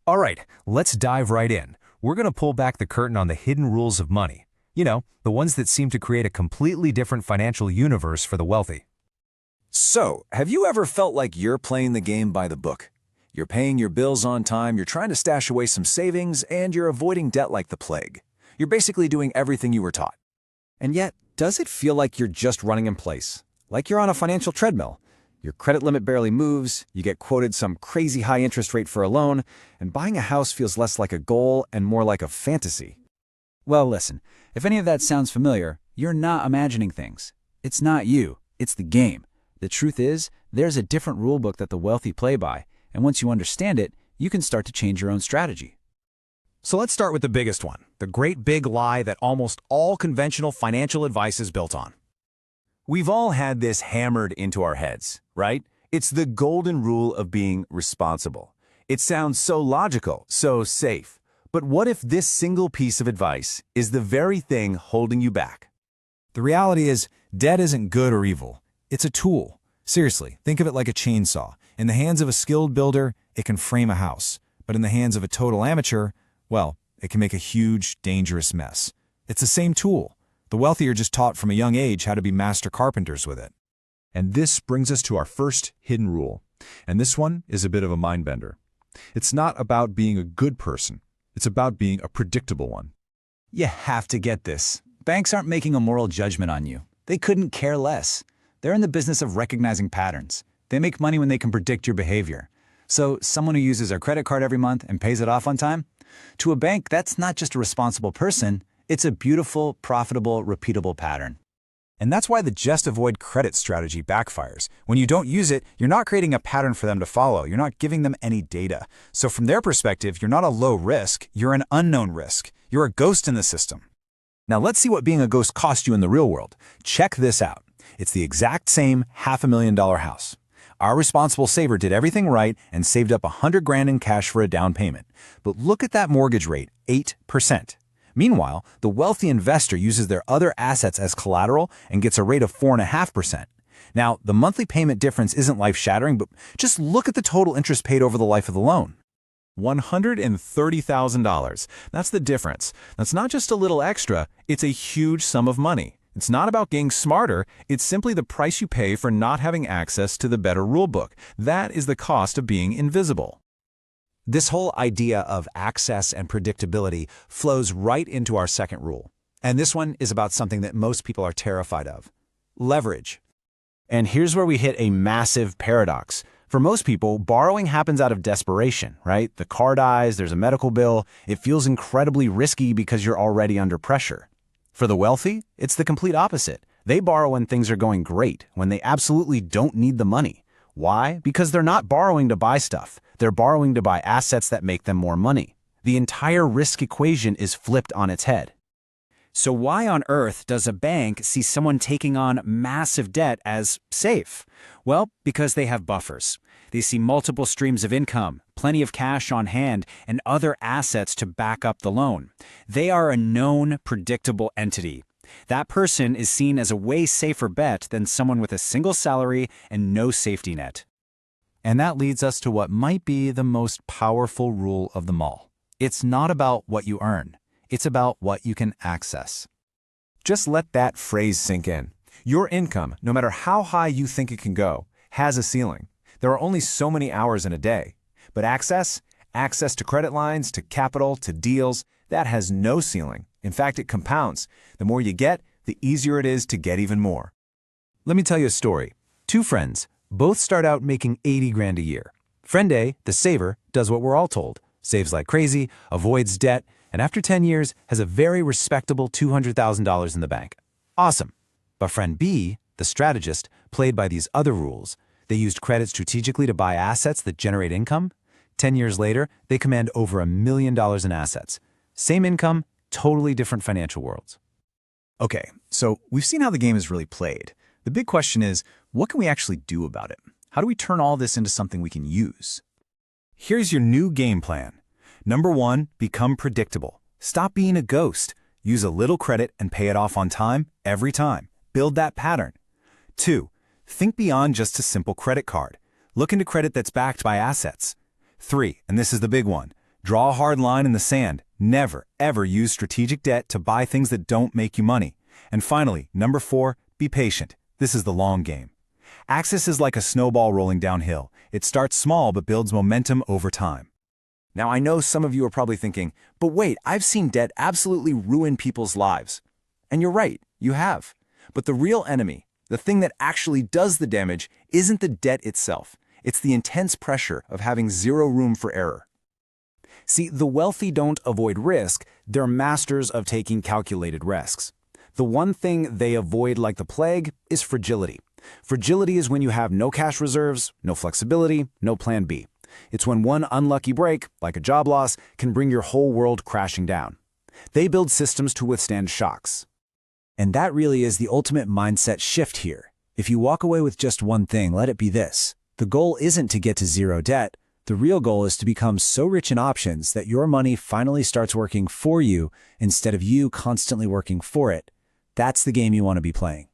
All right, let's dive right in. We're going to pull back the curtain on the hidden rules of money. You know, the ones that seem to create a completely different financial universe for the wealthy. So, have you ever felt like you're playing the game by the book? You're paying your bills on time, you're trying to stash away some savings, and you're avoiding debt like the plague. You're basically doing everything you were taught. And yet, does it feel like you're just running in place? Like you're on a financial treadmill? Your credit limit barely moves, you get quoted some crazy high interest rate for a loan, and buying a house feels less like a goal and more like a fantasy. Well, listen, if any of that sounds familiar, you're not imagining things. It's not you, it's the game. The truth is, there's a different rulebook that the wealthy play by, and once you understand it, you can start to change your own strategy. So let's start with the biggest one, the great big lie that almost all conventional financial advice is built on. We've all had this hammered into our heads, right? It's the golden rule of being responsible. It sounds so logical, so safe. But what if this single piece of advice is the very thing holding you back? The reality is, debt isn't good or evil. It's a tool. Seriously, think of it like a chainsaw. In the hands of a skilled builder, it can frame a house. But in the hands of a total amateur, well, it can make a huge, dangerous mess. It's the same tool. The wealthy are just taught from a young age how to be master carpenters with it. And this brings us to our first hidden rule. And this one is a bit of a mind bender. It's not about being a good person. It's about being a predictable one. You have to get this. Banks aren't making a moral judgment on you. They couldn't care less. They're in the business of recognizing patterns. They make money when they can predict your behavior. So someone who uses their credit card every month and pays it off on time? To a bank, that's not just a responsible person. It's a beautiful, profitable, repeatable pattern. And that's why the just avoid credit strategy backfires. When you don't use it, you're not creating a pattern for them to follow. You're not giving them any data. So from their perspective, you're not a low risk, you're an unknown risk. You're a ghost in the system. Now let's see what being a ghost costs you in the real world. Check this out. It's the exact same $500,000 house. Our responsible saver did everything right and saved up $100,000 in cash for a down payment. But look at that mortgage rate, 8%. Meanwhile, the wealthy investor uses their other assets as collateral and gets a rate of 4.5%. Now, the monthly payment difference isn't life-shattering, but just look at the total interest paid over the life of the loan. $130,000. That's the difference. That's not just a little extra, it's a huge sum of money. It's not about getting smarter, it's simply the price you pay for not having access to the better rulebook. That is the cost of being invisible. This whole idea of access and predictability flows right into our second rule. And this one is about something that most people are terrified of: leverage. And here's where we hit a massive paradox. For most people, borrowing happens out of desperation, right? The car dies, there's a medical bill. It feels incredibly risky because you're already under pressure. For the wealthy, it's the complete opposite. They borrow when things are going great, when they absolutely don't need the money. Why? Because they're not borrowing to buy stuff. They're borrowing to buy assets that make them more money. The entire risk equation is flipped on its head. So why on earth does a bank see someone taking on massive debt as safe? Well, because they have buffers. They see multiple streams of income, plenty of cash on hand, and other assets to back up the loan. They are a known, predictable entity. That person is seen as a way safer bet than someone with a single salary and no safety net. And that leads us to what might be the most powerful rule of them all. It's not about what you earn. It's about what you can access. Just let that phrase sink in. Your income, no matter how high you think it can go, has a ceiling. There are only so many hours in a day. But access to credit lines, to capital, to deals, that has no ceiling. In fact, it compounds. The more you get, the easier it is to get even more. Let me tell you a story. Two friends, both start out making $80,000 a year. Friend A, the saver, does what we're all told. Saves like crazy, avoids debt, and after 10 years has a very respectable $200,000 in the bank. Awesome. But friend B, the strategist, played by these other rules. They used credit strategically to buy assets that generate income. 10 years later, they command over $1 million in assets. Same income, totally different financial worlds. Okay, so we've seen how the game is really played. The big question is, what can we actually do about it? How do we turn all this into something we can use? Here's your new game plan. Number 1, become predictable. Stop being a ghost. Use a little credit and pay it off on time, every time. Build that pattern. 2, think beyond just a simple credit card. Look into credit that's backed by assets. 3, and this is the big one, Draw a hard line in the sand. Never, ever use strategic debt to buy things that don't make you money. And finally, number 4, be patient. This is the long game. Access is like a snowball rolling downhill. It starts small but builds momentum over time. Now, I know some of you are probably thinking, but wait, I've seen debt absolutely ruin people's lives. And you're right, you have. But the real enemy, the thing that actually does the damage, isn't the debt itself. It's the intense pressure of having zero room for error. See, the wealthy don't avoid risk, they're masters of taking calculated risks. The one thing they avoid like the plague is fragility. Fragility is when you have no cash reserves, no flexibility, no plan B. It's when one unlucky break, like a job loss, can bring your whole world crashing down. They build systems to withstand shocks. And that really is the ultimate mindset shift here. If you walk away with just one thing, let it be this. The goal isn't to get to zero debt. The real goal is to become so rich in options that your money finally starts working for you instead of you constantly working for it. That's the game you want to be playing.